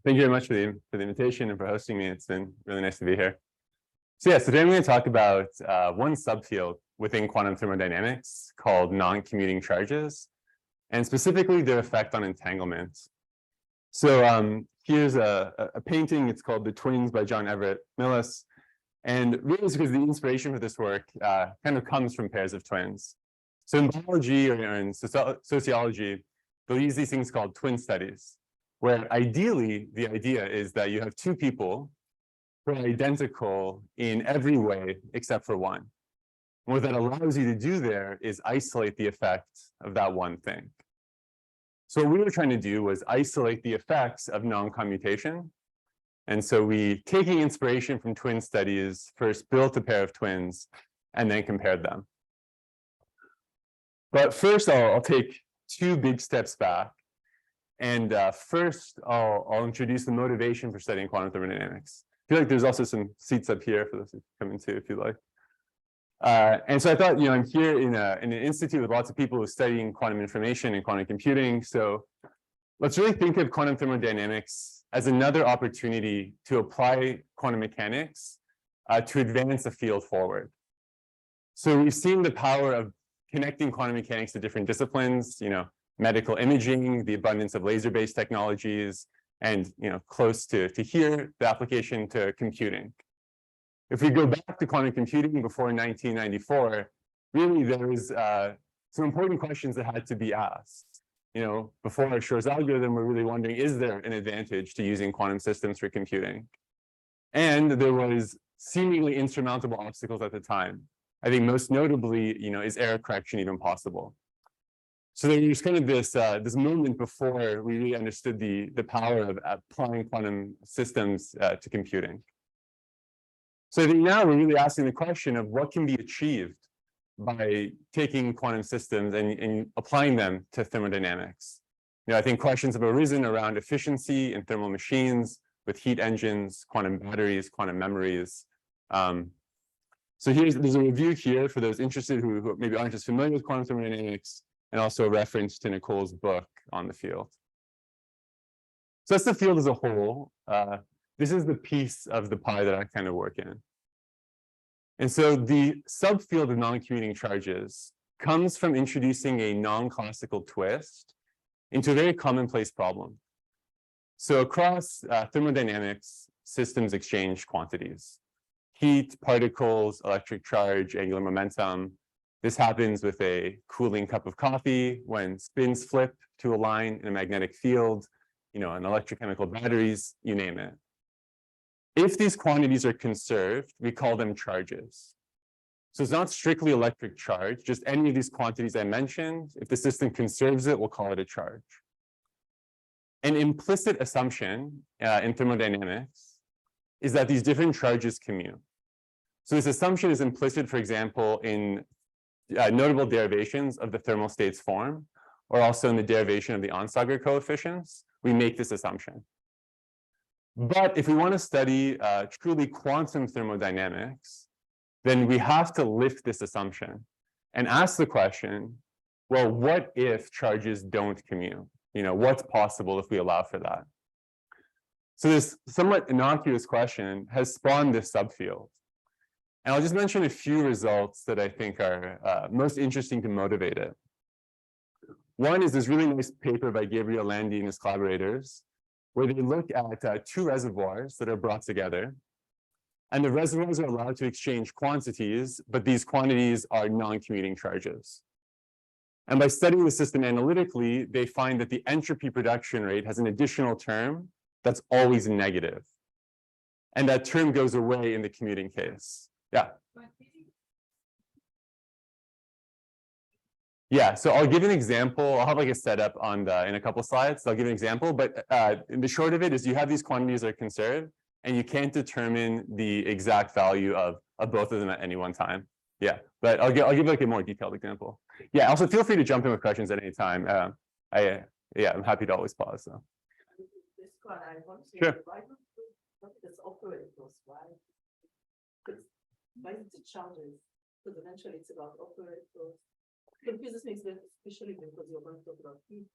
Thank you very much for the invitation and for hosting me. It's been really nice to be here. So today I'm going to talk about one subfield within quantum thermodynamics called non-commuting charges, and specifically their effect on entanglement. So here's a painting. It's called The Twins by John Everett Millis. And really it's because the inspiration for this work kind of comes from pairs of twins. So in biology or in sociology, they'll use these things called twin studies, where ideally the idea is that you have two people who are identical in every way except for one. And what that allows you to do there is isolate the effect of that one thing. So what we were trying to do was isolate the effects of non-commutation. And so we, taking inspiration from twin studies, first built a pair of twins and then compared them. But first I'll take two big steps back. And first, I'll introduce the motivation for studying quantum thermodynamics. I feel like there's also some seats up here for those who come into if you like. And so I thought, I'm here in an institute with lots of people who are studying quantum information and quantum computing. So let's really think of quantum thermodynamics as another opportunity to apply quantum mechanics to advance the field forward. So we've seen the power of connecting quantum mechanics to different disciplines, medical imaging, the abundance of laser-based technologies, and close to here, the application to computing. If we go back to quantum computing before 1994, really there was some important questions that had to be asked. Before Shor's algorithm, we're really wondering, is there an advantage to using quantum systems for computing? And there was seemingly insurmountable obstacles at the time. I think most notably, is error correction even possible? So there was kind of this moment before we really understood the power of applying quantum systems to computing. So I think now we're really asking the question of what can be achieved by taking quantum systems and applying them to thermodynamics. I think questions have arisen around efficiency in thermal machines with heat engines, quantum batteries, quantum memories. So there's a review here for those interested who maybe aren't as familiar with quantum thermodynamics, and also a reference to Nicole's book on the field. So that's the field as a whole. This is the piece of the pie that I kind of work in. And so the subfield of non-commuting charges comes from introducing a non-classical twist into a very commonplace problem. So across thermodynamics, systems exchange quantities: heat, particles, electric charge, angular momentum. This happens with a cooling cup of coffee when spins flip to a line in a magnetic field, in electrochemical batteries, you name it. If these quantities are conserved, we call them charges. So it's not strictly electric charge, just any of these quantities I mentioned. If the system conserves it, we'll call it a charge. An implicit assumption in thermodynamics is that these different charges commute. So this assumption is implicit, for example, in notable derivations of the thermal states form, or also in the derivation of the Onsager coefficients. We make this assumption. But if we want to study truly quantum thermodynamics, then we have to lift this assumption and ask the question, well, what if charges don't commute? What's possible if we allow for that? So this somewhat innocuous question has spawned this subfield. And I'll just mention a few results that I think are most interesting to motivate it. One is this really nice paper by Gabriel Landi and his collaborators, where they look at two reservoirs that are brought together. And the reservoirs are allowed to exchange quantities, but these quantities are non-commuting charges. And by studying the system analytically, they find that the entropy production rate has an additional term that's always negative. And that term goes away in the commuting case. Yeah, so I'll give an example. I'll have a setup in a couple slides. So I'll give an example, but the short of it is you have these quantities that are conserved, and you can't determine the exact value of both of them at any one time. Yeah, but I'll give a more detailed example. Yeah, also feel free to jump in with questions at any time. I'm happy to always pause. So. This one, I want to sure. Why not this operators? Why is it the charges? Because eventually it's about operators. Confuses me, especially because you're going to talk about heat.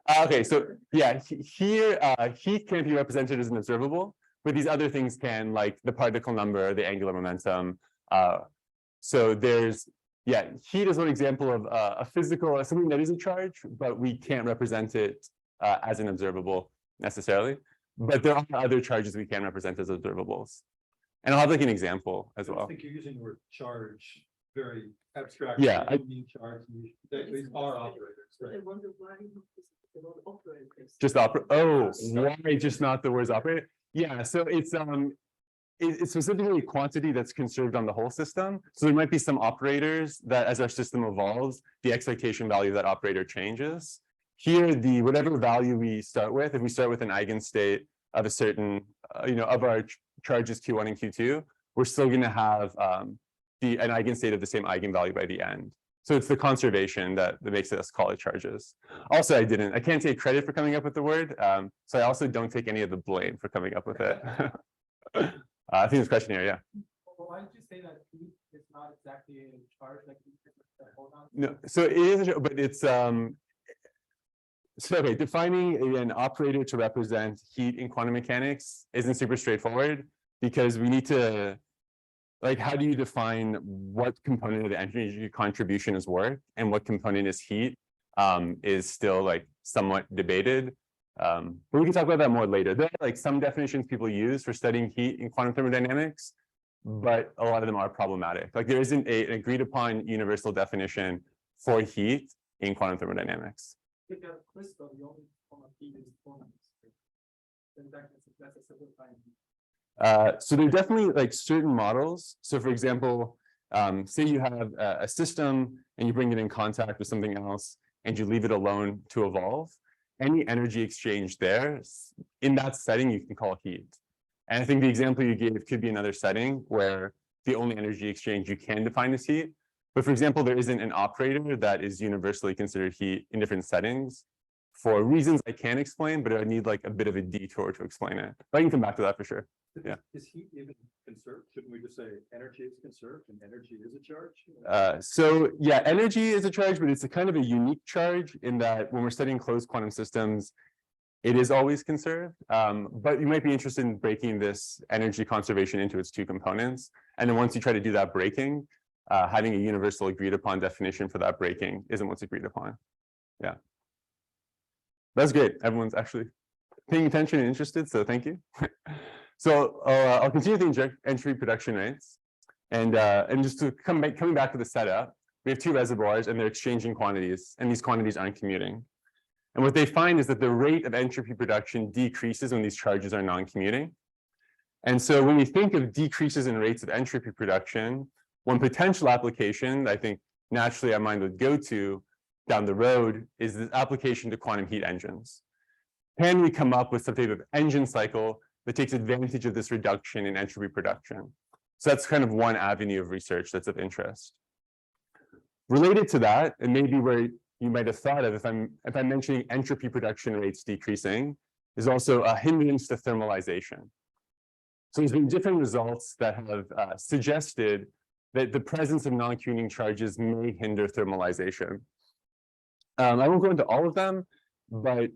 Okay, so yeah, here heat can't be represented as an observable, but these other things can, like the particle number, the angular momentum. So there's, yeah, heat is one example of a physical, something that is a charge, but we can't represent it as an observable necessarily. But there are other charges we can represent as observables. And I'll have like an example as I well. think you're using the word charge very abstract. Yeah, You don't mean charge. These are operators, I right? wonder why the word operators. Just why just not the words operator? Yeah, so it's specifically quantity that's conserved on the whole system. So there might be some operators that as our system evolves, the expectation value of that operator changes. Here, the whatever value we start with, if we start with an eigenstate of a certain, of our charges Q1 and Q2, we're still going to have an eigenstate of the same eigenvalue by the end. So it's the conservation that makes us call it charges. Also, I can't take credit for coming up with the word. So I also don't take any of the blame for coming up with it. I think this question here, yeah. Well, why did you say that heat is not exactly a charge like hold on? No, so it is, but it's so okay, defining an operator to represent heat in quantum mechanics isn't super straightforward because we need to, like, how do you define what component of the energy contribution is work and what component is heat is still like somewhat debated. But we can talk about that more later. There are like some definitions people use for studying heat in quantum thermodynamics, but a lot of them are problematic. Like there isn't an agreed upon universal definition for heat in quantum thermodynamics. If you have a crystal, the only form of heat is phonons. Then that's a simplifying. So there are definitely like certain models. So for example, say you have a system and you bring it in contact with something else and you leave it alone to evolve. Any energy exchange there, in that setting, you can call heat. And I think the example you gave could be another setting where the only energy exchange you can define is heat. But for example, there isn't an operator that is universally considered heat in different settings for reasons I can't explain, but I need like a bit of a detour to explain it. But I can come back to that for sure. Yeah. Is heat even conserved? Shouldn't we just say energy is conserved and energy is a charge? So yeah, energy is a charge, but it's a kind of a unique charge in that when we're studying closed quantum systems, it is always conserved. But you might be interested in breaking this energy conservation into its two components. And then once you try to do that breaking, having a universal agreed upon definition for that breaking isn't what's agreed upon. Yeah. That's great. Everyone's actually paying attention and interested, so thank you. So I'll continue the entropy production rates. And just to coming back to the setup, we have two reservoirs and they're exchanging quantities, and these quantities aren't commuting. And what they find is that the rate of entropy production decreases when these charges are non-commuting. And so when we think of decreases in rates of entropy production, one potential application I think naturally our mind would go to down the road is this application to quantum heat engines. Can we come up with some type of engine cycle that takes advantage of this reduction in entropy production? So that's kind of one avenue of research that's of interest. Related to that, and maybe where you might have thought of if I'm mentioning entropy production rates decreasing, is also a hindrance to thermalization. So there's been different results that have suggested that the presence of non-commuting charges may hinder thermalization. I won't go into all of them, but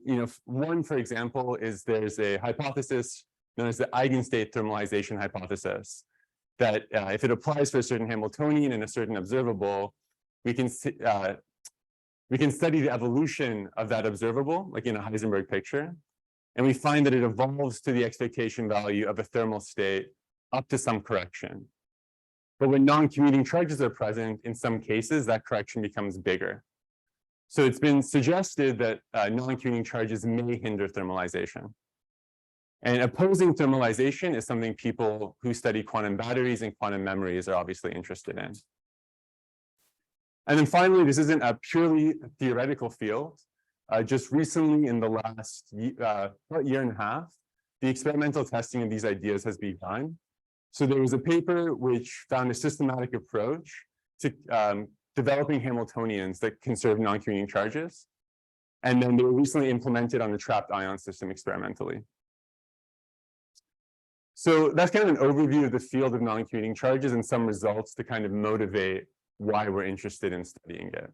one, for example, is there's a hypothesis known as the eigenstate thermalization hypothesis that if it applies for a certain Hamiltonian and a certain observable, we can study the evolution of that observable, like in a Heisenberg picture, and we find that it evolves to the expectation value of a thermal state up to some correction. But when non-commuting charges are present, in some cases, that correction becomes bigger. So it's been suggested that non-commuting charges may hinder thermalization. And opposing thermalization is something people who study quantum batteries and quantum memories are obviously interested in. And then finally, this isn't a purely theoretical field. Just recently, in the last year and a half, the experimental testing of these ideas has begun. So there was a paper which found a systematic approach to developing Hamiltonians that conserve non-commuting charges. And then they were recently implemented on a trapped ion system experimentally. So that's kind of an overview of the field of non-commuting charges and some results to kind of motivate why we're interested in studying it.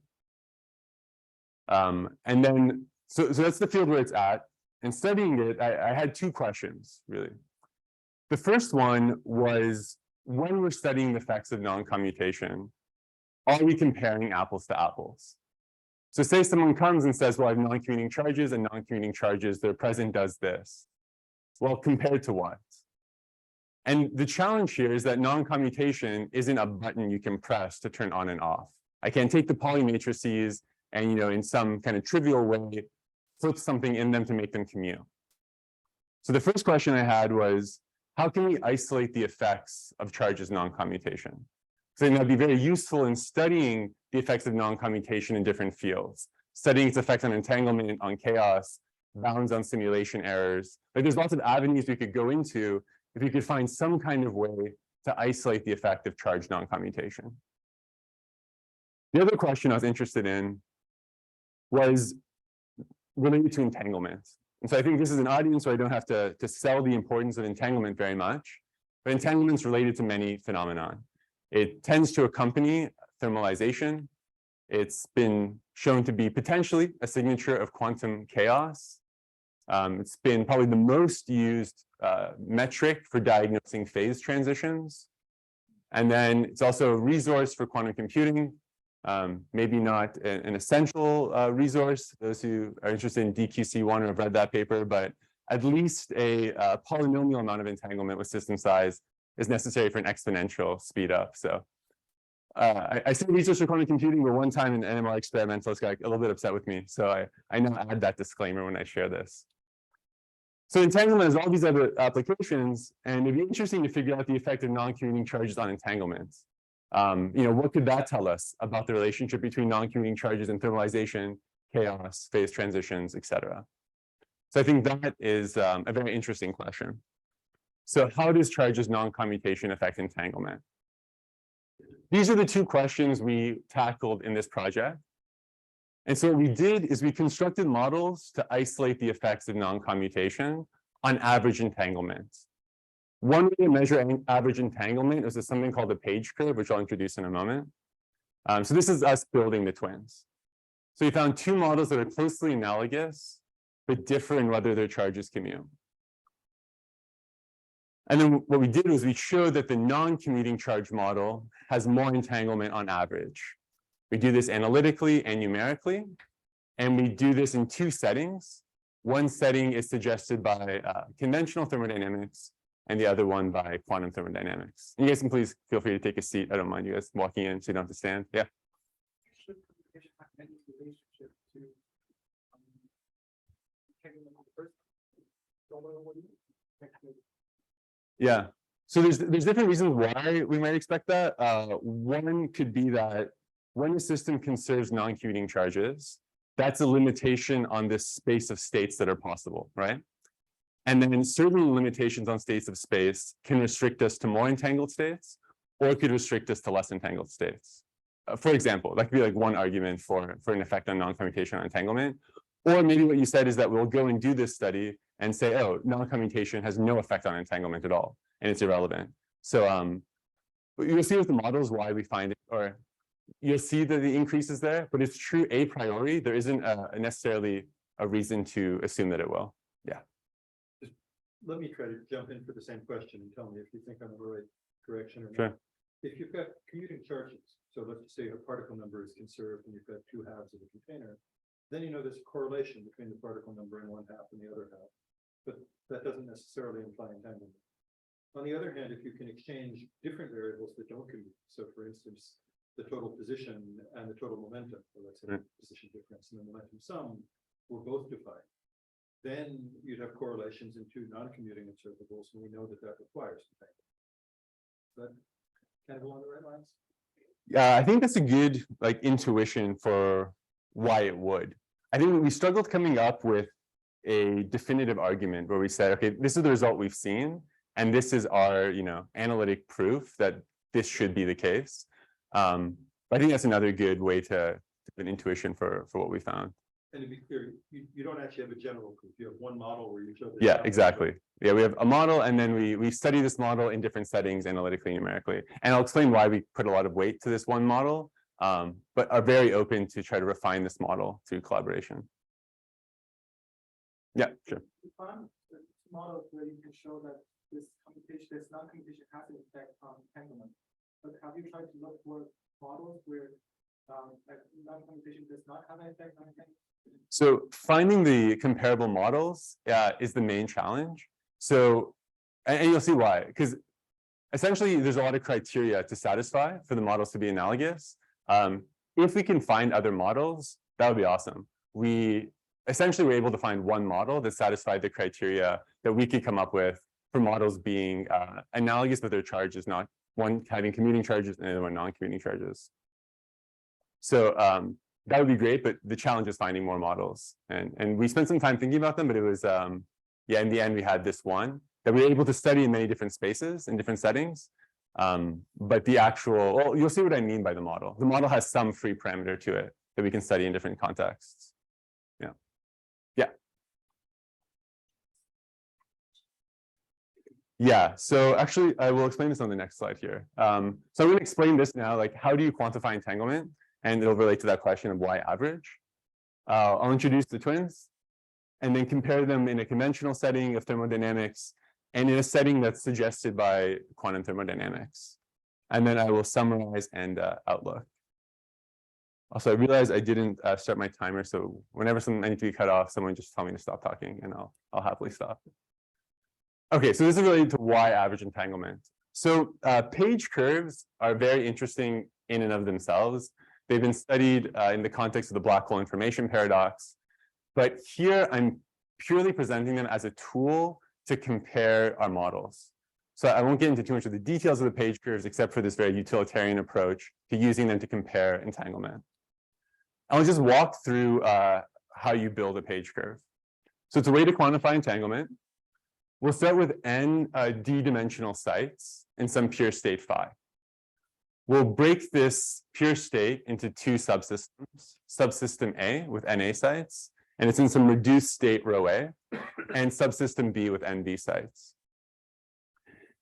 And then So that's the field where it's at. And studying it, I had two questions, really. The first one was, when we're studying the effects of non-commutation, are we comparing apples to apples? So say someone comes and says, well, I have non-commuting charges, and non-commuting charges, their present does this. Well, compared to what? And the challenge here is that non-commutation isn't a button you can press to turn on and off. I can take the Pauli matrices and, you know, in some kind of trivial way, flip something in them to make them commute. So the first question I had was, how can we isolate the effects of charges non-commutation? So that would be very useful in studying the effects of non-commutation in different fields, studying its effects on entanglement, on chaos, bounds on simulation errors. Like there's lots of avenues we could go into if we could find some kind of way to isolate the effect of charge non-commutation. The other question I was interested in was related to entanglement. And so I think this is an audience where I don't have to sell the importance of entanglement very much, but entanglement is related to many phenomena. It tends to accompany thermalization. It's been shown to be potentially a signature of quantum chaos. It's been probably the most used metric for diagnosing phase transitions. And then it's also a resource for quantum computing. Maybe not an essential resource, those who are interested in DQC1 or have read that paper, but at least a polynomial amount of entanglement with system size is necessary for an exponential speed up. So I say research for quantum computing, but one time an NMR experimentalist got a little bit upset with me. So I now add that disclaimer when I share this. So entanglement has all these other applications, and it'd be interesting to figure out the effect of non-commuting charges on entanglement. You know, what could that tell us about the relationship between non-commuting charges and thermalization, chaos, phase transitions, et cetera? So I think that is a very interesting question. So how does charges non-commutation affect entanglement? These are the two questions we tackled in this project. And so what we did is we constructed models to isolate the effects of non-commutation on average entanglement. One way to measure average entanglement is something called the page curve, which I'll introduce in a moment. So this is us building the twins. So we found two models that are closely analogous, but differ in whether their charges commute. And then what we did was we showed that the non-commuting charge model has more entanglement on average. We do this analytically and numerically, and we do this in two settings. One setting is suggested by conventional thermodynamics, and the other one by quantum thermodynamics. You guys can please feel free to take a seat. I don't mind you guys walking in so you don't have to stand. Yeah. Should communication have any relationship to entanglement in the first place? Yeah. So there's different reasons why we might expect that. One could be that when a system conserves non-commuting charges, that's a limitation on this space of states that are possible, right? And then certain limitations on states of space can restrict us to more entangled states, or it could restrict us to less entangled states. For example, that could be like one argument for an effect on non-commutation on entanglement. Or maybe what you said is that we'll go and do this study and say, oh, non-commutation has no effect on entanglement at all, and it's irrelevant. So you'll see with the models why we find it, or you'll see that the increase is there, but it's true a priori. There isn't necessarily a reason to assume that it will. Yeah. Let me try to jump in for the same question and tell me if you think I'm in the right direction or not. Sure. If you've got commuting charges, so let's just say a particle number is conserved and you've got two halves of a container, then you know there's a correlation between the particle number in one half and the other half. But that doesn't necessarily imply entanglement. On the other hand, if you can exchange different variables that don't commute, so for instance, the total position and the total momentum, or let's say the position difference and the momentum sum were both defined, then you'd have correlations in two non-commuting observables, and we know that that requires entanglement. Is that kind of along the right lines? Yeah, I think that's a good intuition for why it would. I think we struggled coming up with a definitive argument where we said, okay, this is the result we've seen, and this is our analytic proof that this should be the case. But I think that's another good way to an intuition for what we found. And to be clear, you don't actually have a general proof. You have one model where you show this. Yeah, exactly. Yeah, we have a model, and then we study this model in different settings analytically, numerically. And I'll explain why we put a lot of weight to this one model, but are very open to try to refine this model through collaboration. Yeah, sure. You found models where you can show that this non-commutation has an effect on entanglement. But have you tried to look for models where like non-commutation does not have an effect on entanglement? So finding the comparable models is the main challenge. So, and you'll see why, because essentially there's a lot of criteria to satisfy for the models to be analogous. If we can find other models, that would be awesome. We essentially were able to find one model that satisfied the criteria that we could come up with for models being analogous, but their charges not one having commuting charges and the other one non-commuting charges. So that would be great, but the challenge is finding more models. And we spent some time thinking about them, but it was, yeah, in the end, we had this one that we were able to study in many different spaces in different settings. But the actual, well, you'll see what I mean by the model. The model has some free parameter to it that we can study in different contexts. Yeah. Yeah. Yeah, so actually, I will explain this on the next slide here. So I'm going to explain this now, like how do you quantify entanglement? And it'll relate to that question of why average. I'll introduce the twins and then compare them in a conventional setting of thermodynamics and in a setting that's suggested by quantum thermodynamics. And then I will summarize and outlook. Also, I realized I didn't start my timer, so whenever something I need to be cut off, someone just tell me to stop talking and I'll happily stop. Okay, so this is related to why average entanglement. So page curves are very interesting in and of themselves. They've been studied in the context of the black hole information paradox. But here I'm purely presenting them as a tool to compare our models. So I won't get into too much of the details of the page curves, except for this very utilitarian approach to using them to compare entanglement. I'll just walk through how you build a page curve. So it's a way to quantify entanglement. We'll start with n d-dimensional sites in some pure state phi. We'll break this pure state into two subsystems, subsystem A with NA sites, and it's in some reduced state rho A, and subsystem B with NB sites.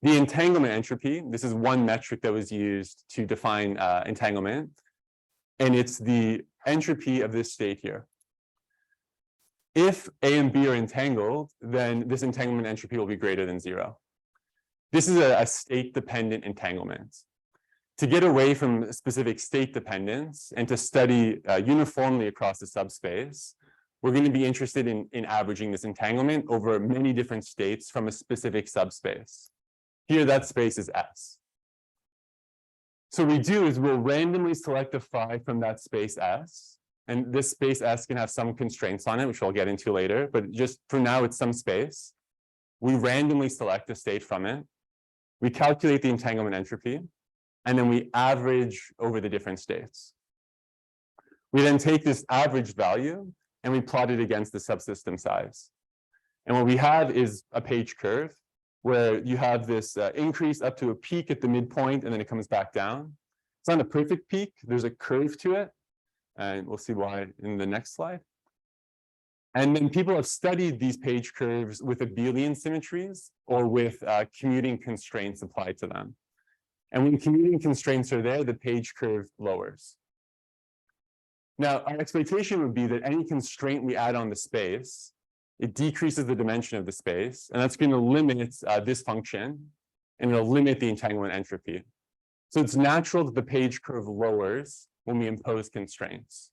The entanglement entropy, this is one metric that was used to define entanglement, and it's the entropy of this state here. If A and B are entangled, then this entanglement entropy will be greater than 0. This is a state-dependent entanglement. To get away from specific state dependence and to study uniformly across the subspace, we're going to be interested in averaging this entanglement over many different states from a specific subspace. Here, that space is S. So what we do is we'll randomly select a phi from that space S. And this space S can have some constraints on it, which I'll get into later. But just for now, it's some space. We randomly select a state from it. We calculate the entanglement entropy. And then we average over the different states. We then take this average value and we plot it against the subsystem size. And what we have is a page curve where you have this increase up to a peak at the midpoint, and then it comes back down. It's not a perfect peak. There's a curve to it. And we'll see why in the next slide. And then people have studied these page curves with abelian symmetries or with commuting constraints applied to them. And when commuting constraints are there, the page curve lowers. Now, our expectation would be that any constraint we add on the space, it decreases the dimension of the space, and that's going to limit this function, and it'll limit the entanglement entropy. So it's natural that the page curve lowers when we impose constraints.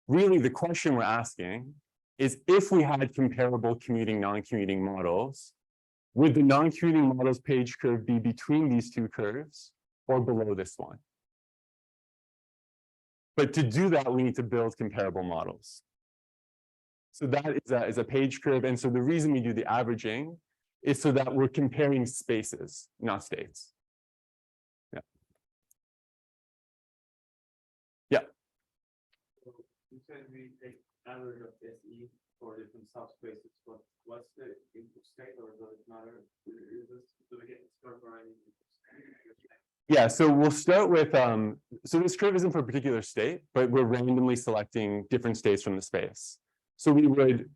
Really, the question we're asking is if we had comparable commuting, non-commuting models, would the non-commuting model's page curve be between these two curves or below this one? But to do that, we need to build comparable models. So that is a page curve. And so the reason we do the averaging is so that we're comparing spaces, not states. Yeah. Yeah. So you said we take average of SE for different subspaces. What's the input state, or does it matter? Do we get score for any input state? Yeah, so we'll start with, so this curve isn't for a particular state, but we're randomly selecting different states from the space. So we would,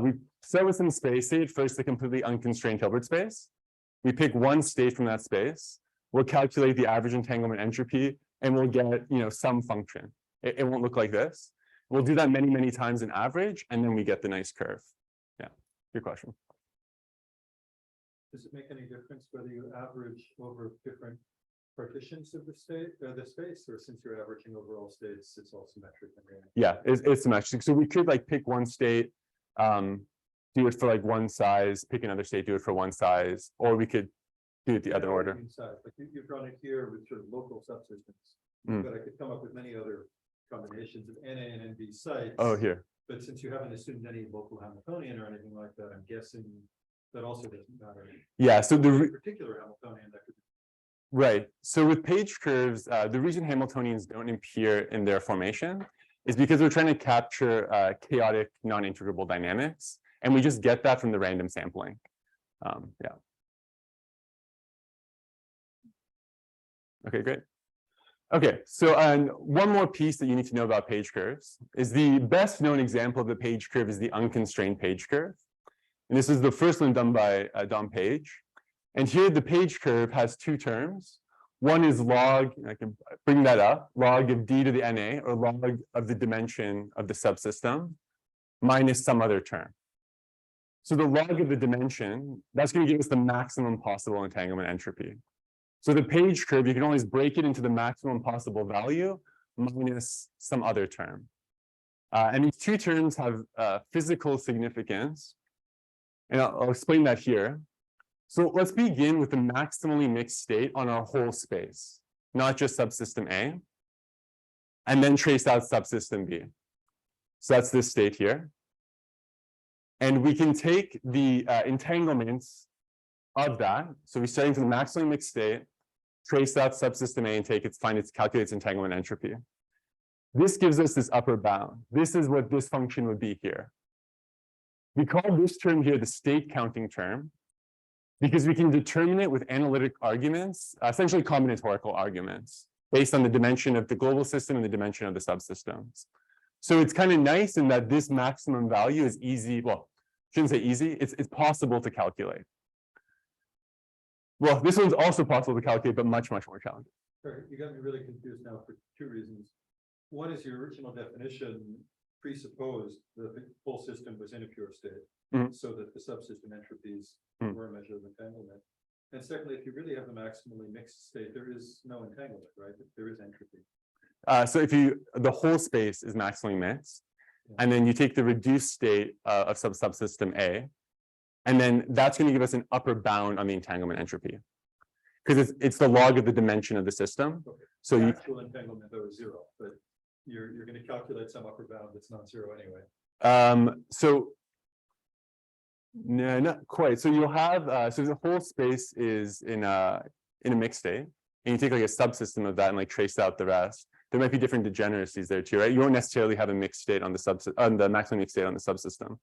we start with some space, say at first the completely unconstrained Hilbert space. We pick one state from that space. We'll calculate the average entanglement entropy, and we'll get, some function. It won't look like this. We'll do that many, many times in average, and then we get the nice curve. Good question. Does it make any difference whether you average over different partitions of the space, or since you're averaging over all states, it's all symmetric? Yeah, it's symmetric. So we could like pick one state, do it for like one size, pick another state, do it for one size, or we could do it the other order. Like you've drawn it here with sort of local subsystems, but I could come up with many other combinations of NA and NB sites. Oh, here. But since you haven't assumed any local Hamiltonian or anything like that, I'm guessing that also doesn't matter. Yeah, so the particular Hamiltonian that could. right. So with page curves, the reason Hamiltonians don't appear in their formation is because we're trying to capture chaotic non-integrable dynamics, and we just get that from the random sampling. Yeah. Okay, great. Okay, so one more piece that you need to know about page curves is the best known example of the page curve is the unconstrained page curve. And this is the first one done by Don Page. And here the page curve has two terms. One is log, I can bring that up, log of d to the NA, or log of the dimension of the subsystem, minus some other term. So the log of the dimension, that's going to give us the maximum possible entanglement entropy. So the page curve, you can always break it into the maximum possible value minus some other term. And these two terms have physical significance. And I'll explain that here. So let's begin with the maximally mixed state on our whole space, not just subsystem A, and then trace out subsystem B. So that's this state here. And we can take the entanglements of that. So we're starting from the maximally mixed state, trace out subsystem A and calculate its entanglement entropy. This gives us this upper bound. This is what this function would be here. We call this term here the state counting term because we can determine it with analytic arguments, essentially combinatorial arguments, based on the dimension of the global system and the dimension of the subsystems. So it's kind of nice in that this maximum value is easy. Well, shouldn't say easy. It's possible to calculate. Well, this one's also possible to calculate, but much, much more challenging. Sorry, you got me really confused now for two reasons. One is your original definition presupposed that the whole system was in a pure state, so that the subsystem entropies were a measure of entanglement. And secondly, if you really have the maximally mixed state, there is no entanglement, right? There is entropy. So if the whole space is maximally mixed, and then you take the reduced state of subsystem A, and then that's going to give us an upper bound on the entanglement entropy, because it's the log of the dimension of the system. Okay. So the you actual entanglement though is zero, but you're going to calculate some upper bound that's not zero anyway. So no, not quite. So you'll have so the whole space is in a mixed state, and you take like a subsystem of that and like trace out the rest. There might be different degeneracies there too, right? You won't necessarily have a mixed state on the maximally mixed state on the subsystem.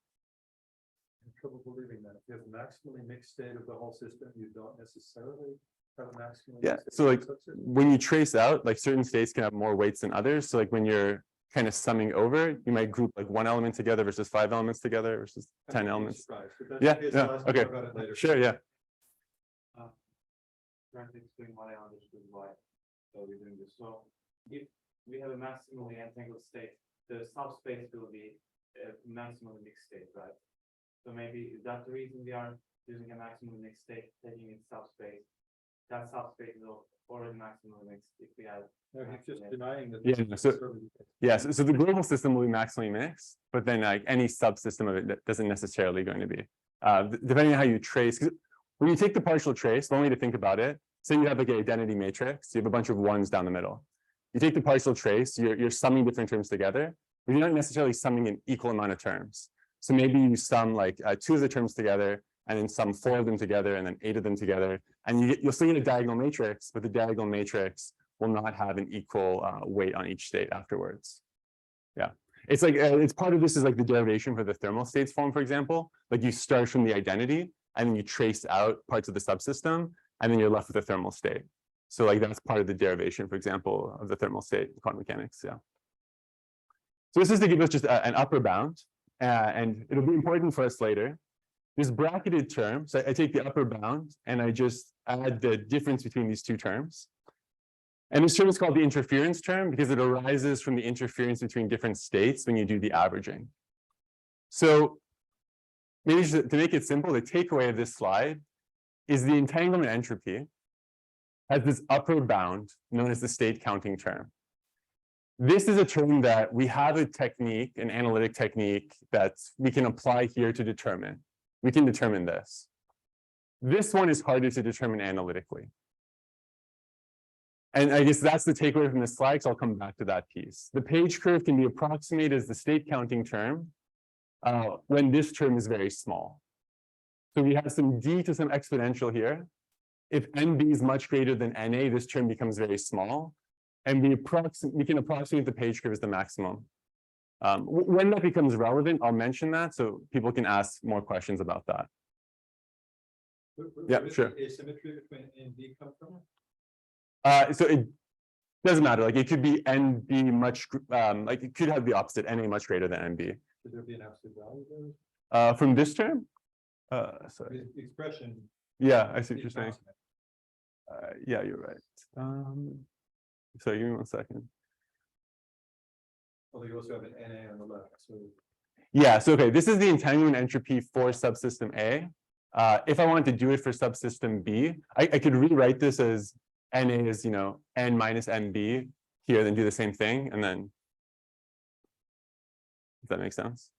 I'm trouble believing that. If you have a maximally mixed state of the whole system, you don't necessarily have a maximally mixed So like state of the subsystem. when you trace out, like certain states can have more weights than others. So like when you're kind of summing over, you might group like one element together versus 5 elements together versus 10 elements. Surprised, but that's Yeah, okay, so yeah, I'll ask okay. more about it later. Sure, yeah. Trying to explain what I understood why we're doing this. So if we have a maximally entangled state, the subspace will be a maximally mixed state, right? So maybe is that the reason we are using a maximally mixed state, taking its subspace? That subspace is already maximally mixed if we have. No, he's just denying that. Yeah, this so- is necessarily the case. Yeah, so the global system will be maximally mixed, but then like any subsystem of it that doesn't necessarily going to be. Depending on how you trace, 'cause when you take the partial trace, one way to think about it, say you have like an identity matrix, you have a bunch of ones down the middle. You take the partial trace, you're summing different terms together, but you're not necessarily summing an equal amount of terms. So maybe you sum like 2 of the terms together, and then sum 4 of them together, and then 8 of them together, and you'll still get a diagonal matrix, but the diagonal matrix will not have an equal weight on each state afterwards. Yeah, it's like it's part of this is like the derivation for the thermal states form, for example. Like you start from the identity, and then you trace out parts of the subsystem, and then you're left with a thermal state. So like that's part of the derivation, for example, of the thermal state in quantum mechanics. Yeah. So this is to give us just an upper bound, and it'll be important for us later. This bracketed term, so I take the upper bound and I just add the difference between these two terms. And this term is called the interference term because it arises from the interference between different states when you do the averaging. So maybe just to make it simple, the takeaway of this slide is the entanglement entropy has this upper bound known as the state counting term. This is a term that we have a technique, an analytic technique that we can apply here to determine. We can determine this. This one is harder to determine analytically. And I guess that's the takeaway from this slide, so I'll come back to that piece. The page curve can be approximated as the state counting term when this term is very small. So we have some d to some exponential here. If NB is much greater than NA, this term becomes very small. And we can approximate the page curve as the maximum. When that becomes relevant, I'll mention that so people can ask more questions about that. Yeah, sure. Asymmetry between A and B come from? So it doesn't matter. Like it could be NB much, like it could have the opposite, NA much greater than NB. Should there be an absolute value there? From this term? Sorry. The expression. Yeah, I see what you're saying. approximate. Yeah, you're right. Sorry, give me 1 second. Although you also have an NA on the left, so. Yeah, so okay, this is the entanglement entropy for subsystem A. If I wanted to do it for subsystem B, I could rewrite this as NA is, N minus NB here, then do the same thing, and then. Does that make sense?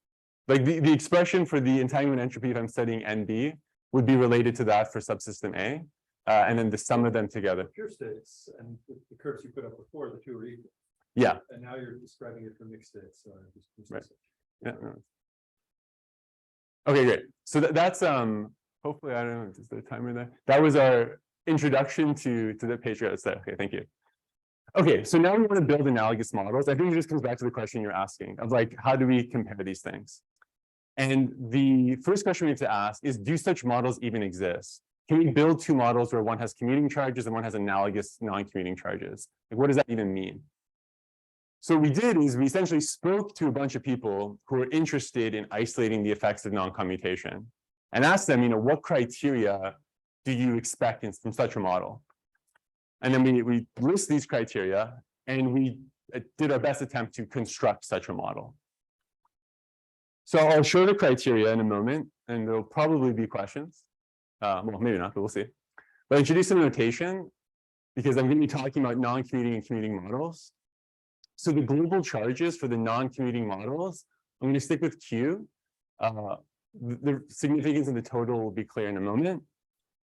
Like the expression for the entanglement entropy, if I'm studying NB, would be related to that for subsystem A, and then the sum of them together. Pure states and the curves you put up before, the two are equal. Yeah. And now you're describing it for mixed states, so I'm just. Right. Yeah. No. Okay, great. So that's hopefully I don't know, is there a timer there? That was our introduction to the page that's there. Okay, thank you. Okay, so now we want to build analogous models. I think it just comes back to the question you're asking of like, how do we compare these things? And the first question we have to ask is, do such models even exist? Can we build two models where one has commuting charges and one has analogous non-commuting charges? Like, what does that even mean? So what we did is we essentially spoke to a bunch of people who were interested in isolating the effects of non-commutation and asked them, what criteria do you expect from such a model? And then we list these criteria and we did our best attempt to construct such a model. So I'll show the criteria in a moment, and there'll probably be questions. Well, maybe not, but we'll see. But introduce some notation because I'm going to be talking about non-commuting and commuting models. So the global charges for the non-commuting models, I'm going to stick with Q. The significance of the total will be clear in a moment.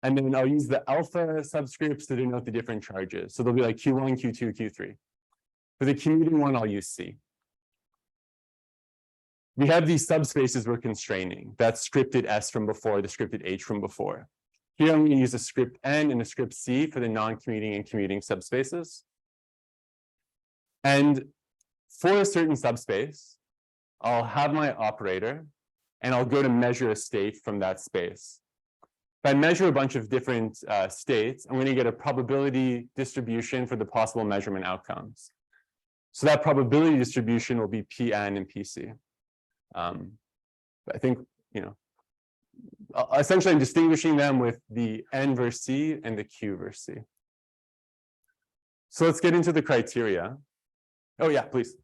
And then I'll use the alpha subscripts to denote the different charges. So they'll be like Q1, Q2, Q3. For the commuting one, I'll use C. We have these subspaces we're constraining. That's scripted S from before, the scripted H from before. Here I'm going to use a script N and a script C for the non-commuting and commuting subspaces. And for a certain subspace, I'll have my operator, and I'll go to measure a state from that space. If I measure a bunch of different states, I'm going to get a probability distribution for the possible measurement outcomes. So that probability distribution will be Pn and Pc. I think, essentially I'm distinguishing them with the N versus C and the Q versus C. So let's get into the criteria. Oh yeah, please.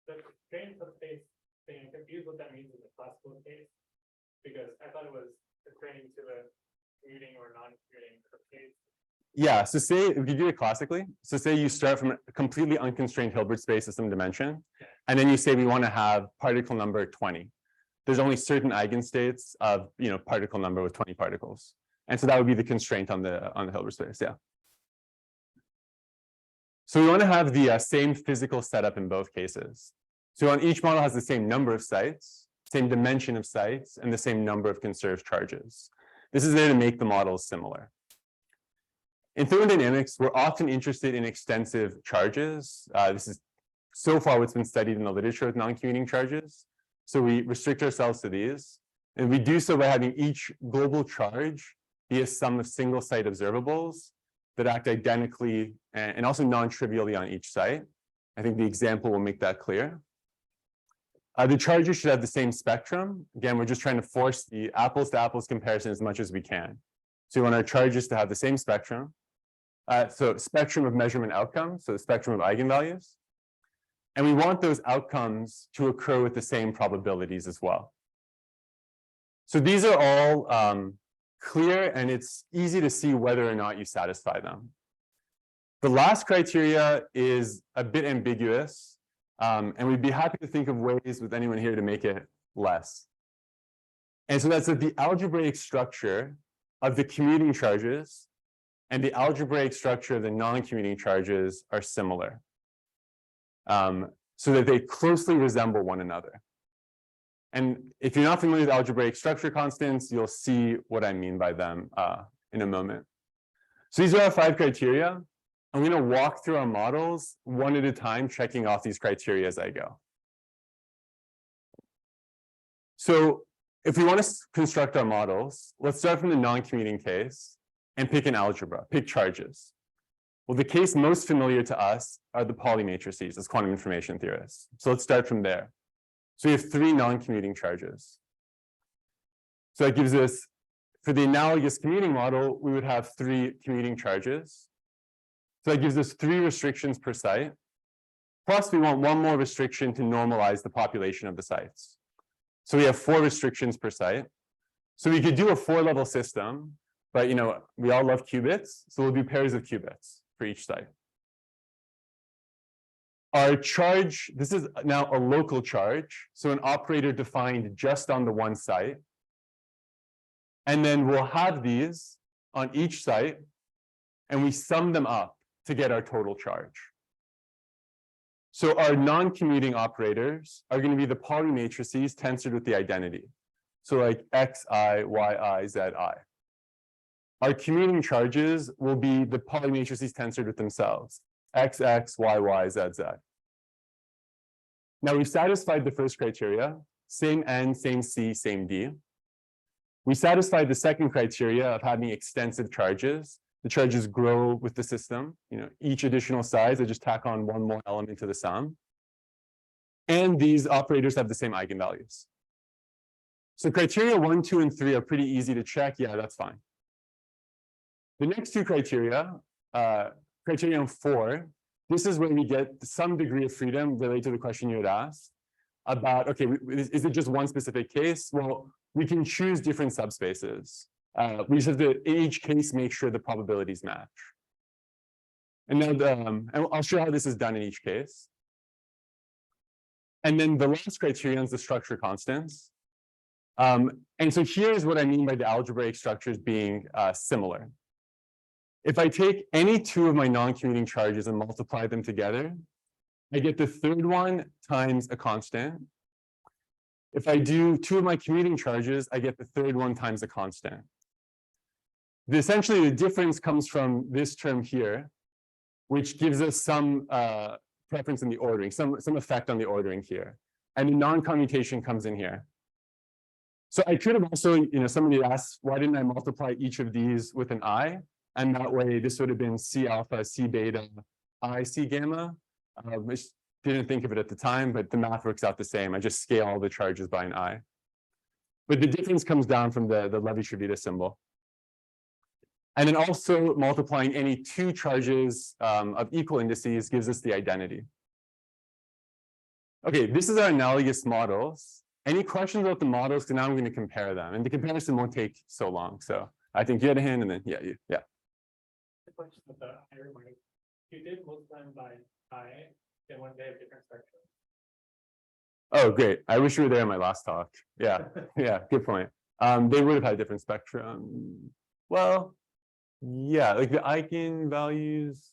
The constraint subspace thing, I'm confused what that means in the classical case, because I thought it was constraining to the commuting or non-commuting case. Yeah, so say if you do it classically, so say you start from a completely unconstrained Hilbert space of some dimension, and then you say we want to have particle number 20. There's only certain eigenstates of particle number with 20 particles. And so that would be the constraint on the Hilbert space, yeah. So we want to have the same physical setup in both cases. So on each model has the same number of sites, same dimension of sites, and the same number of conserved charges. This is there to make the models similar. In thermodynamics, we're often interested in extensive charges. This is so far what's been studied in the literature with non-commuting charges. So we restrict ourselves to these. And we do so by having each global charge be a sum of single site observables that act identically and also non-trivially on each site. I think the example will make that clear. The charges should have the same spectrum. Again, we're just trying to force the apples to apples comparison as much as we can. So we want our charges to have the same spectrum. So spectrum of measurement outcomes, so the spectrum of eigenvalues. And we want those outcomes to occur with the same probabilities as well. So these are all clear, and it's easy to see whether or not you satisfy them. The last criteria is a bit ambiguous, and we'd be happy to think of ways with anyone here to make it less. And so that's that the algebraic structure of the commuting charges and the algebraic structure of the non-commuting charges are similar, so that they closely resemble one another. And if you're not familiar with algebraic structure constants, you'll see what I mean by them in a moment. So these are our 5 criteria. I'm going to walk through our models one at a time, checking off these criteria as I go. So if we want to construct our models, let's start from the non-commuting case and pick an algebra, pick charges. Well, the case most familiar to us are the Pauli matrices as quantum information theorists. So let's start from there. So we have 3 non-commuting charges. So that gives us, for the analogous commuting model, we would have 3 commuting charges. So that gives us 3 restrictions per site. Plus, we want one more restriction to normalize the population of the sites. So we have 4 restrictions per site. So we could do a 4-level system, but we all love qubits, so we'll do pairs of qubits for each site. Our charge, this is now a local charge, so an operator defined just on the one site. And then we'll have these on each site, and we sum them up to get our total charge. So our non-commuting operators are going to be the Pauli matrices tensored with the identity. So like xi, yi, zi. Our commuting charges will be the Pauli matrices tensored with themselves, xx, yy, zz. Now we've satisfied the first criteria, same n, same c, same d. We satisfied the second criteria of having extensive charges. The charges grow with the system. Each additional size, I just tack on one more element to the sum. And these operators have the same eigenvalues. So criteria 1, 2, and 3 are pretty easy to check. Yeah, that's fine. The next 2 criteria, criterion 4, this is where we get some degree of freedom related to the question you had asked about, okay, is it just one specific case? Well, we can choose different subspaces. We just have to, in each case, make sure the probabilities match. And now, and I'll show how this is done in each case. And then the last criterion is the structure constants. And so here's what I mean by the algebraic structures being similar. If I take any 2 of my non-commuting charges and multiply them together, I get the third one times a constant. If I do 2 of my commuting charges, I get the third one times a constant. Essentially, the difference comes from this term here, which gives us some preference in the ordering, some effect on the ordering here. And the non-commutation comes in here. So I could have also, somebody asked, why didn't I multiply each of these with an I? And that way, this would have been C alpha, C beta, I, C gamma. I just didn't think of it at the time, but the math works out the same. I just scale all the charges by an I. But the difference comes down from the Levi-Civita symbol. And then also multiplying any 2 charges of equal indices gives us the identity. Okay, this is our analogous models. Any questions about the models? Because now I'm going to compare them. And the comparison won't take so long. So I think you had a hand, and then, yeah. The question of the higher one, you did multiply them by I, then when they have different spectrum. Oh, great. I wish you were there in my last talk. Yeah, yeah, good point. They would have had different spectrum. Well, yeah, like the eigenvalues.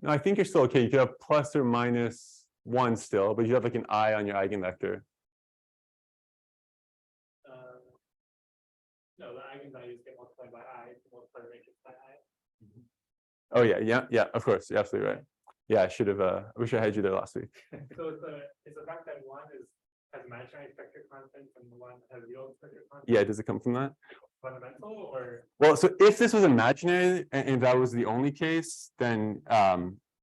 No, I think you're still okay. You could have plus or minus 1 still, but you have like an I on your eigenvector. No, the eigenvalues get multiplied by I, multiplied matrix by I. Oh yeah, of course, you're absolutely right. Yeah, I should have. I wish I had you there last week. So it's the fact that one has imaginary spectral constants and the one has real spectral constants. Yeah, does it come from that? Fundamental, or Well, so if this was imaginary and if that was the only case, then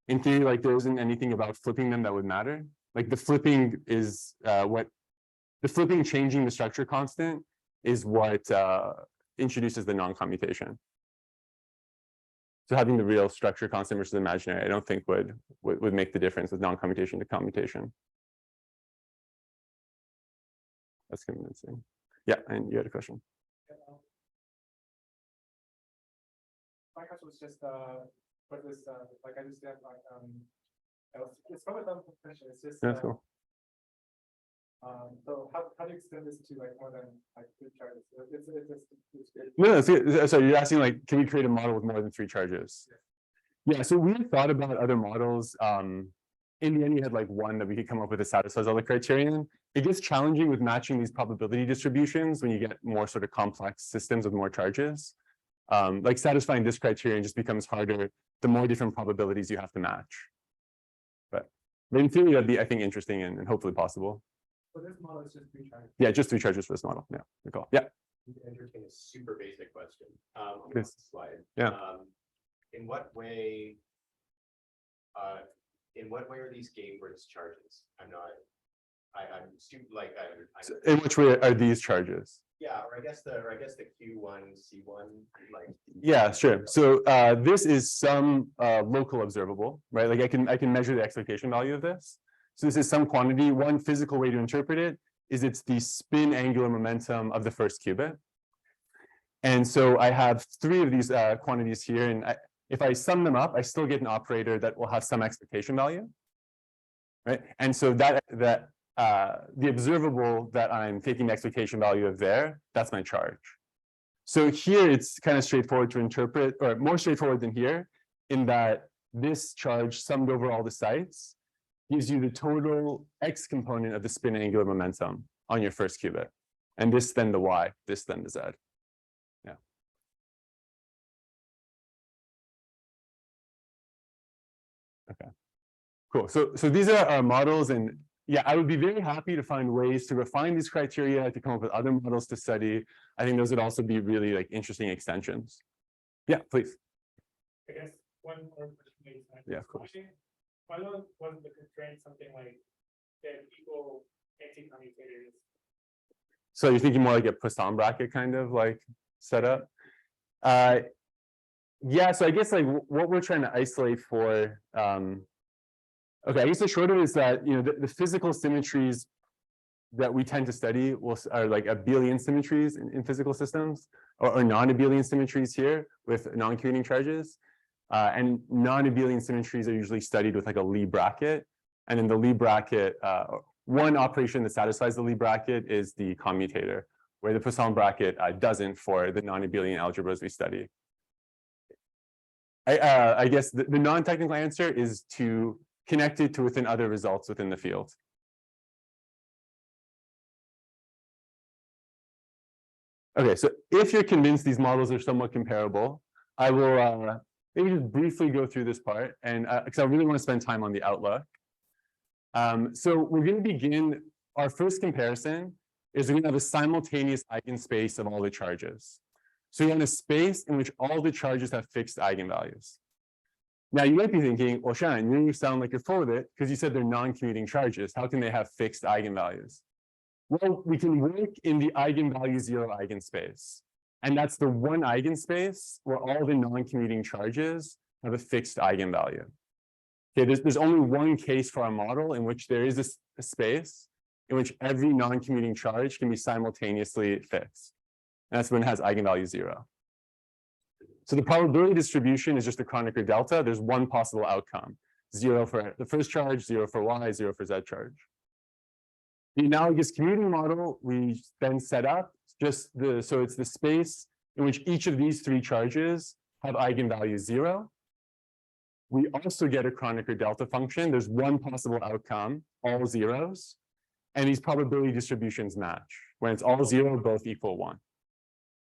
in theory, like there isn't anything about flipping them that would matter. Like the flipping is changing the structure constant is what introduces the non-commutation. So having the real structure constant versus imaginary, I don't think would make the difference with non-commutation to commutation. That's convincing. Yeah, and you had a question. My question was just for this like I just have like it's probably not a question. It's just Yeah, cool. so how do you extend this to like more than like 3 charges? It's No, it's good. So you're asking like, can we create a model with more than 3 charges? Yeah, so we thought about other models. In the end, we had like one that we could come up with that satisfies all the criterion. It gets challenging with matching these probability distributions when you get more sort of complex systems with more charges. Like satisfying this criterion just becomes harder the more different probabilities you have to match. But in theory, that'd be, I think, interesting and hopefully possible. So this model is just 3 charges. Yeah, just 3 charges for this model. Yeah, good call. Yeah. Entertain a super basic question. On the Please. slide. Yeah. In what way are these Gateworth charges? I'm stupid. Like So in which way are these charges? yeah, or I guess the Q1 C1 like. Yeah, sure. So this is some local observable, right? Like I can measure the expectation value of this. So this is some quantity. One physical way to interpret it is it's the spin angular momentum of the first qubit. And so I have 3 of these quantities here, and if I sum them up, I still get an operator that will have some expectation value, right? And so the observable that I'm taking the expectation value of there, that's my charge. So here it's kind of straightforward to interpret, or more straightforward than here, in that this charge summed over all the sites gives you the total x component of the spin angular momentum on your first qubit. And this then the y, this then the z. Yeah. Okay. Cool. So these are our models, and yeah, I would be very happy to find ways to refine these criteria to come up with other models to study. I think those would also be really like interesting extensions. Yeah, please. I guess one more question. Yeah, of course. Why wasn't the constraint something like that equal anti-commutators? So you're thinking more like a Poisson bracket kind of like setup? Yeah, so I guess like what we're trying to isolate for, okay, I guess the short of it is that, you know, the physical symmetries that we tend to study are like abelian symmetries in physical systems, or non-abelian symmetries here with non-commuting charges. And non-abelian symmetries are usually studied with like a Lie bracket. And in the Lie bracket, one operation that satisfies the Lie bracket is the commutator, where the Poisson bracket doesn't for the non-abelian algebras we study. I guess the non-technical answer is to connect it to within other results within the field. Okay, so if you're convinced these models are somewhat comparable, I will maybe just briefly go through this part, and because I really want to spend time on the outlook. So we're going to begin our first comparison is we're going to have a simultaneous eigenspace of all the charges. So you want a space in which all the charges have fixed eigenvalues. Now you might be thinking, well, Shayan, you sound like you're full of it because you said they're non-commuting charges. How can they have fixed eigenvalues? Well, we can work in the eigenvalue 0 eigenspace. And that's the one eigenspace where all the non-commuting charges have a fixed eigenvalue. Okay, there's only one case for our model in which there is a space in which every non-commuting charge can be simultaneously fixed. And that's when it has eigenvalue 0. So the probability distribution is just a Kronecker delta. There's one possible outcome. 0 for the first charge, 0 for y, 0 for z charge. The analogous commuting model we then set up so it's the space in which each of these 3 charges have eigenvalue 0. We also get a Kronecker delta function. There's one possible outcome, all zeros, and these probability distributions match. When it's all 0, both equal 1.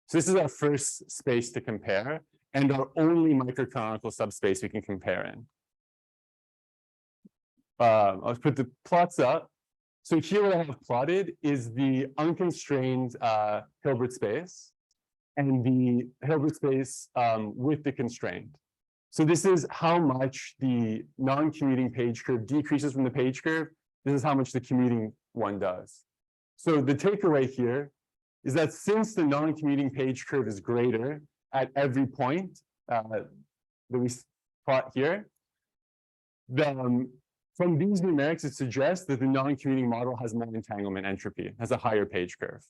So this is our first space to compare, and our only microcanonical subspace we can compare in. I'll put the plots up. So here what I have plotted is the unconstrained Hilbert space and the Hilbert space with the constraint. So this is how much the non-commuting page curve decreases from the page curve. This is how much the commuting one does. So the takeaway here is that since the non-commuting page curve is greater at every point that we plot here, from these numerics, it suggests that the non-commuting model has more entanglement entropy, has a higher page curve.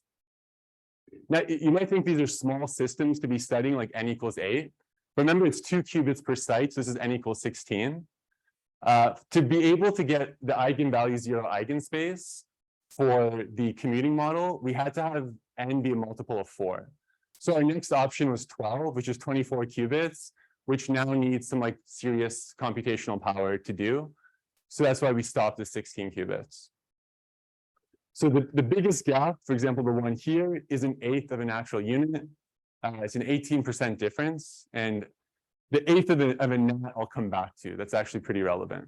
Now, you might think these are small systems to be studying, like n equals 8. Remember, it's 2 qubits per site, so this is n equals 16. To be able to get the eigenvalue 0 eigenspace for the commuting model, we had to have n be a multiple of 4. So our next option was 12, which is 24 qubits, which now needs some like serious computational power to do. So that's why we stopped at 16 qubits. So the biggest gap, for example, the one here is an eighth of a natural unit. It's an 18% difference. And the eighth of a net I'll come back to. That's actually pretty relevant.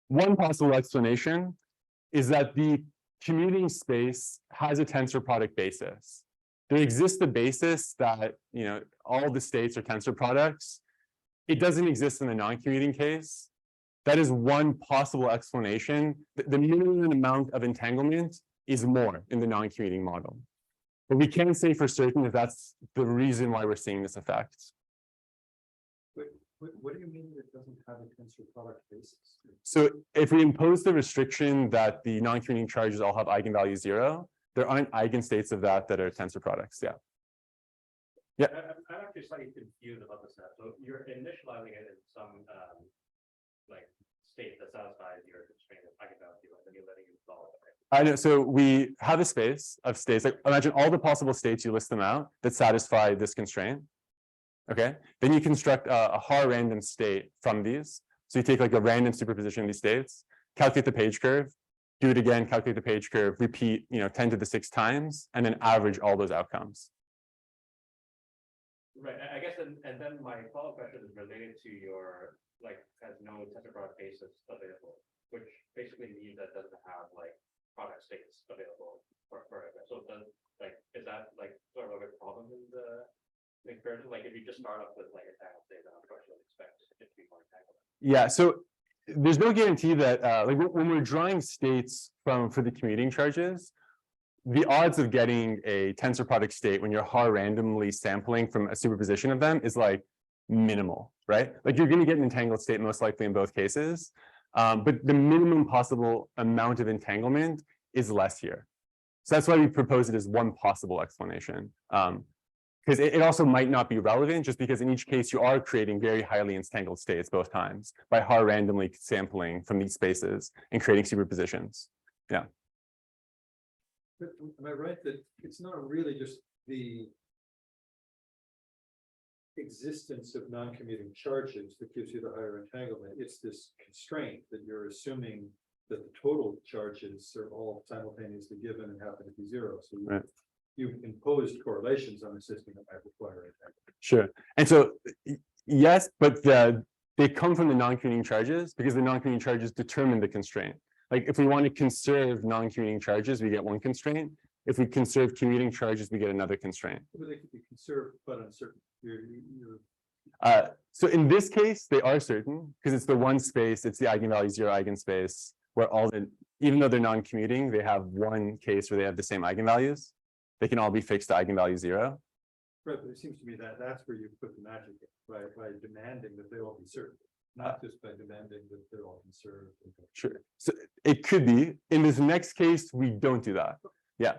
One possible explanation is that the commuting space has a tensor product basis. There exists a basis that, all the states are tensor products. It doesn't exist in the non-commuting case. That is one possible explanation. The minimum amount of entanglement is more in the non-commuting model. But we can't say for certain if that's the reason why we're seeing this effect. What do you mean it doesn't have a tensor product basis? So if we impose the restriction that the non-commuting charges all have eigenvalue 0, there aren't eigenstates of that are tensor products. Yeah. Yeah. I'm actually slightly confused about this now. So you're initializing it in some like state that satisfies your constraint of eigenvalue, and then you're letting it solve it. I know. So we have a space of states. Like imagine all the possible states, you list them out that satisfy this constraint. Okay. Then you construct a Haar random state from these. So you take like a random superposition of these states, calculate the page curve, do it again, calculate the page curve, repeat, 10 to the 6 times, and then average all those outcomes. Right. I guess, and then my follow-up question is related to your has no tensor product basis available, which basically means that doesn't have product states available for it. So does is that sort of a problem in the comparison? If you just start off with entangled state, then of course you'll expect it to be more entangled. Yeah. So there's no guarantee that when we're drawing states for the commuting charges, the odds of getting a tensor product state when you're Haar randomly sampling from a superposition of them is minimal, right? You're going to get an entangled state most likely in both cases, but the minimum possible amount of entanglement is less here. So that's why we propose it as one possible explanation. Because it also might not be relevant, just because in each case you are creating very highly entangled states both times by Haar randomly sampling from these spaces and creating superpositions. Yeah. But am I right that it's not really just the existence of non-commuting charges that gives you the higher entanglement? It's this constraint that you're assuming that the total charges are all simultaneously given and happen to be 0. So you've imposed correlations on the system that might require entanglement. Sure. And so, yes, but they come from the non-commuting charges because the non-commuting charges determine the constraint. If we want to conserve non-commuting charges, we get one constraint. If we conserve commuting charges, we get another constraint. But they could be conserved but uncertain. So in this case, they are certain because it's the one space, it's the eigenvalue 0 eigenspace where even though they're non-commuting, they have one case where they have the same eigenvalues. They can all be fixed to eigenvalue 0. Right, but it seems to me that that's where you put the magic in, by demanding that they all be certain, not just by demanding that they're all conserved. Sure. So it could be. In this next case, we don't do that. Yeah.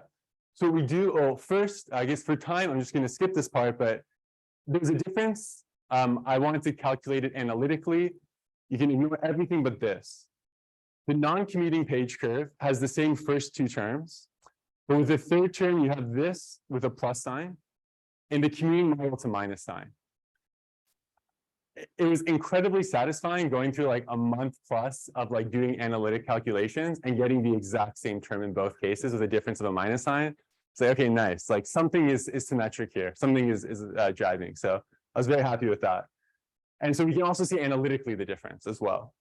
So we do, first, I guess for time, I'm just going to skip this part, but there's a difference. I wanted to calculate it analytically. You can ignore everything but this. The non-commuting page curve has the same first 2 terms, but with the third term, you have this with a plus sign, and the commuting model, it's a minus sign. It was incredibly satisfying going through a month plus of doing analytic calculations and getting the exact same term in both cases with a difference of a minus sign. Say, okay, nice. Something is symmetric here. Something is jiving. So I was very happy with that. And so we can also see analytically the difference as well.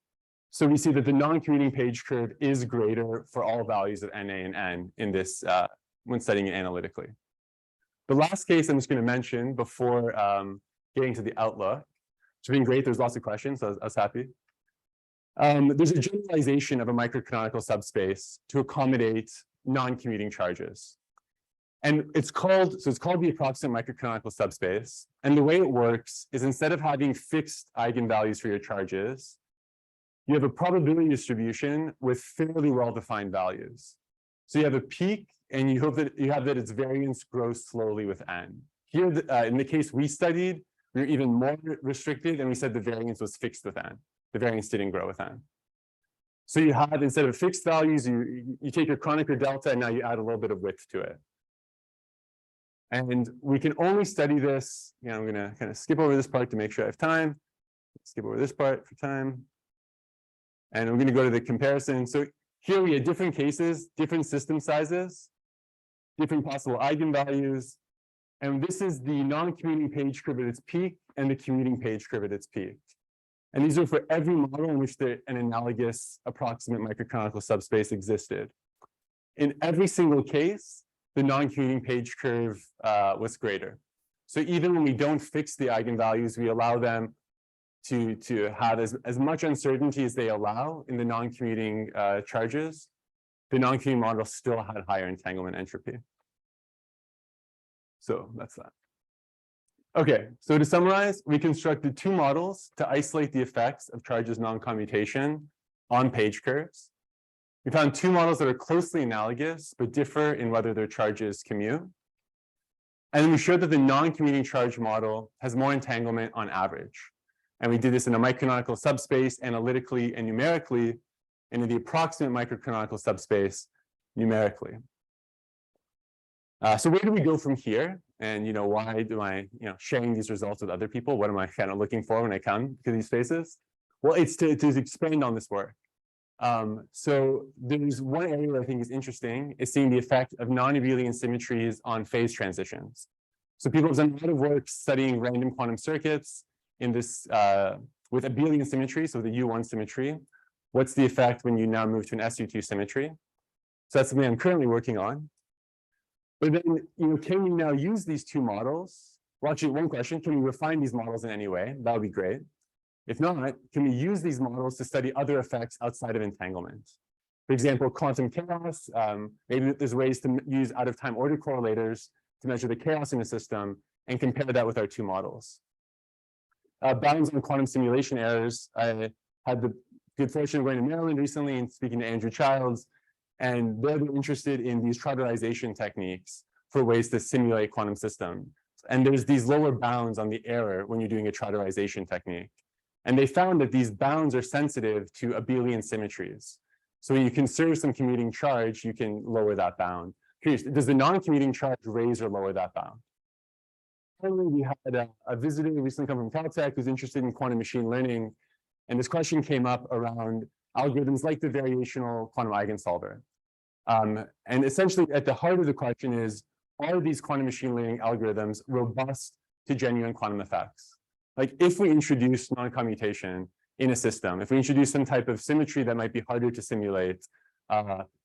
So we see that the non-commuting page curve is greater for all values of NA and N in this when studying it analytically. The last case I'm just going to mention before getting to the outlook. It's been great. There's lots of questions, so I was happy. There's a generalization of a microcanonical subspace to accommodate non-commuting charges. And it's called the approximate microcanonical subspace. And the way it works is instead of having fixed eigenvalues for your charges, you have a probability distribution with fairly well-defined values. So you have a peak and you hope that you have that its variance grows slowly with n. Here, in the case we studied, we were even more restricted, and we said the variance was fixed with n. The variance didn't grow with n. So you have, instead of fixed values, you take your Kronecker delta, and now you add a little bit of width to it. And we can only study this, I'm going to kind of skip over this part to make sure I have time. Skip over this part for time. And we're going to go to the comparison. So here we had different cases, different system sizes, different possible eigenvalues. And this is the non-commuting page curve at its peak and the commuting page curve at its peak. And these are for every model in which an analogous approximate microcanonical subspace existed. In every single case, the non-commuting page curve was greater. So even when we don't fix the eigenvalues, we allow them to have as much uncertainty as they allow in the non-commuting charges. The non-commuting model still had higher entanglement entropy. So that's that. Okay, so to summarize, we constructed two models to isolate the effects of charges non-commutation on page curves. We found two models that are closely analogous, but differ in whether their charges commute. And then we showed that the non-commuting charge model has more entanglement on average. And we did this in a microcanonical subspace analytically and numerically, and in the approximate microcanonical subspace numerically. So where do we go from here? And why do I sharing these results with other people? What am I kind of looking for when I come to these spaces? Well, it's to expand on this work. So there's one area that I think is interesting, is seeing the effect of non-abelian symmetries on phase transitions. So people have done a lot of work studying random quantum circuits in this with abelian symmetry, so the U1 symmetry. What's the effect when you now move to an SU2 symmetry? So that's something I'm currently working on. But then, can we now use these two models? Well, actually, one question, can we refine these models in any way? That would be great. If not, can we use these models to study other effects outside of entanglement? For example, quantum chaos, maybe there's ways to use out-of-time order correlators to measure the chaos in a system and compare that with our two models. Bounds on quantum simulation errors. I had the good fortune of going to Maryland recently and speaking to Andrew Childs, and they're interested in these trauterization techniques for ways to simulate quantum systems. And there's these lower bounds on the error when you're doing a trauterization technique. And they found that these bounds are sensitive to abelian symmetries. So when you conserve some commuting charge, you can lower that bound. Curious, does the non-commuting charge raise or lower that bound? Finally, we had a visitor recently come from Caltech who's interested in quantum machine learning. And this question came up around algorithms like the variational quantum eigensolver. And essentially at the heart of the question is, are these quantum machine learning algorithms robust to genuine quantum effects? Like if we introduce non-commutation in a system, if we introduce some type of symmetry that might be harder to simulate,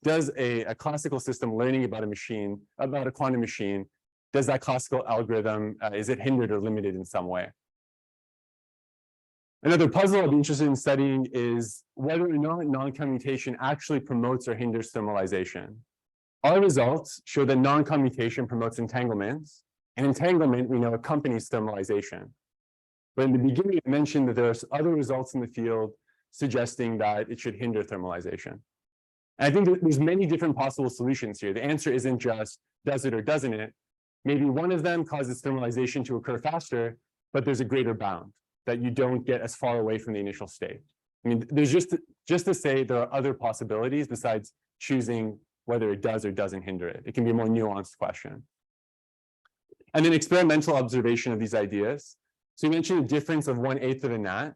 does a classical system learning about a quantum machine, does that classical algorithm, is it hindered or limited in some way? Another puzzle I'd be interested in studying is whether or not non-commutation actually promotes or hinders thermalization. Our results show that non-commutation promotes entanglement, and entanglement we know accompanies thermalization. But in the beginning, I mentioned that there's other results in the field suggesting that it should hinder thermalization. And I think that there's many different possible solutions here. The answer isn't just does it or doesn't it. Maybe one of them causes thermalization to occur faster, but there's a greater bound that you don't get as far away from the initial state. I mean, there's just to say there are other possibilities besides choosing whether it does or doesn't hinder it. It can be a more nuanced question. And then experimental observation of these ideas. So you mentioned a difference of 1/8 of a nat,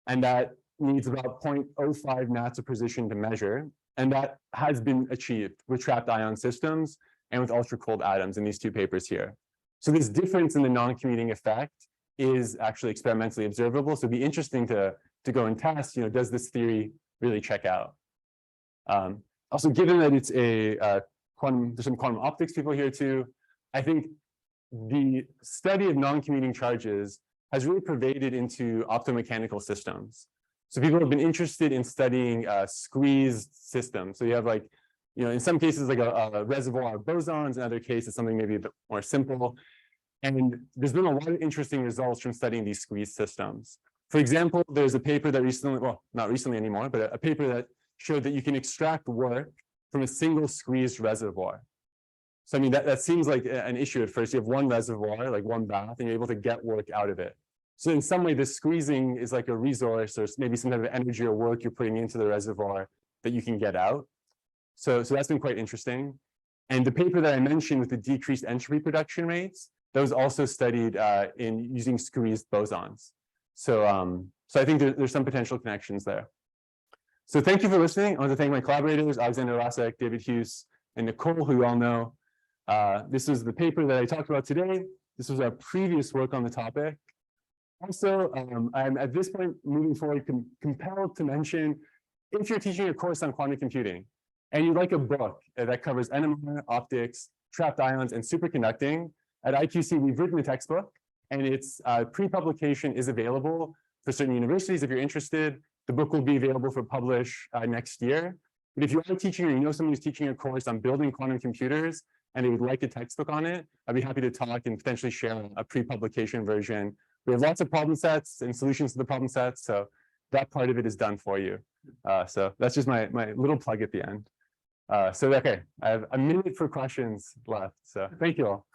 and that needs about 0.05 nats of precision to measure. And that has been achieved with trapped ion systems and with ultra cold atoms in these two papers here. So this difference in the non-commuting effect is actually experimentally observable. So it'd be interesting to go and test, does this theory really check out? Also, given that it's there's some quantum optics people here too, I think the study of non-commuting charges has really pervaded into optomechanical systems. So people have been interested in studying squeezed systems. So you have in some cases like a reservoir of bosons, in other cases something maybe a bit more simple. And there's been a lot of interesting results from studying these squeezed systems. For example, there's a paper that recently, well, not recently anymore, but a paper that showed that you can extract work from a single squeezed reservoir. So I mean, that seems like an issue at first. You have one reservoir, like one bath, and you're able to get work out of it. So in some way, this squeezing is like a resource or maybe some kind of energy or work you're putting into the reservoir that you can get out. So that's been quite interesting. And the paper that I mentioned with the decreased entropy production rates, that was also studied in using squeezed bosons. So I think there's some potential connections there. So thank you for listening. I want to thank my collaborators, Alexander Rasek, David Hughes, and Nicole, who you all know. This is the paper that I talked about today. This was our previous work on the topic. Also, I'm at this point moving forward compelled to mention, if you're teaching a course on quantum computing and you'd like a book that covers NMR, optics, trapped ions, and superconducting, at IQC we've written a textbook, and its pre-publication is available for certain universities if you're interested. The book will be available for publish next year. But if you are teaching or you know someone who's teaching a course on building quantum computers and they would like a textbook on it, I'd be happy to talk and potentially share a pre-publication version. We have lots of problem sets and solutions to the problem sets, so that part of it is done for you. So that's just my little plug at the end. So okay, I have a minute for questions left, so thank you all.